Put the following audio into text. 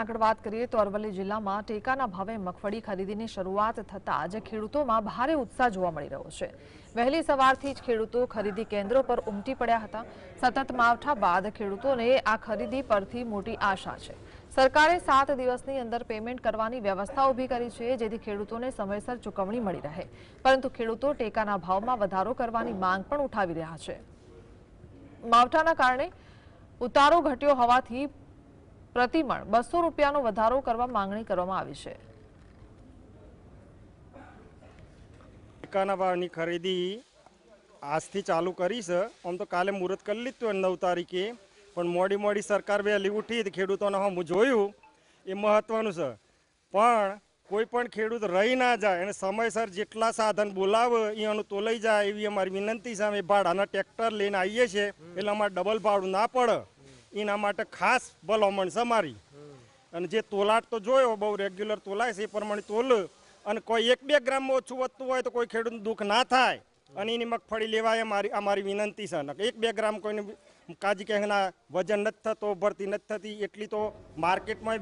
આગળ વાત કરીએ તો અરવલ્લી જિલ્લામાં ટેકાના ભાવે મગફળી ખરીદીની શરૂઆત થતાં જ ખેડૂતોમાં ભારે ઉત્સાહ જોવા મળી રહ્યો છે। વહેલી સવારથી જ ખેડૂતો ખરીદી કેન્દ્રો પર ઉમટી પડ્યા હતા। સતત માવઠા બાદ ખેડૂતોને આ ખરીદી પરથી મોટી આશા છે। સરકારે 7 દિવસની અંદર પેમેન્ટ કરવાની વ્યવસ્થા ઊભી કરી છે, જેથી ખેડૂતોને સમયસર ચૂકવણી મળી રહે, પરંતુ ખેડૂતો ટેકાના ભાવમાં વધારો કરવાની માંગ પણ ઉઠાવી રહ્યા છે। માવઠાના કારણે ઉતારો ઘટ્યો હોવાથી प्रतिमण 200 રૂપિયાનો વધારો કરવા માંગણી કરવામાં આવી છે। ટેકાના ભાવની ખરીદી આજથી ચાલુ કરી છે। આમ તો કાલે મુહૂર્ત કરી લીધું 9 તારીખે, પણ મોડી સરકાર વહેલી ઉઠી ખેડૂતોને હું જોયું એ મહત્વનું છે। પણ કોઈ પણ ખેડૂત રહી ના જાય અને સમયસર જેટલા સાધન બોલાવે એનું તોલાઈ જાય એવી અમારી વિનંતી છે। અમે ભાડાના ટ્રેક્ટર લઈને આવીએ છીએ એટલે અમારે ડબલ ભાડું ના પડે એના માટે ખાસ ભલામણ છે મારી। અને જે તોલાટ તો જોયો બહુ રેગ્યુલર તોલાય છે એ પ્રમાણે તોલ, અને કોઈ 1-2 ગ્રામમાં ઓછું વધતું હોય તો કોઈ ખેડૂતનું દુઃખ ના થાય અને એની મગફળી લેવાય અમારી વિનંતી છે। 1-2 ગ્રામ કોઈને કાજી કે વજન નથી થતો, ભરતી નથી થતી એટલી તો માર્કેટમાં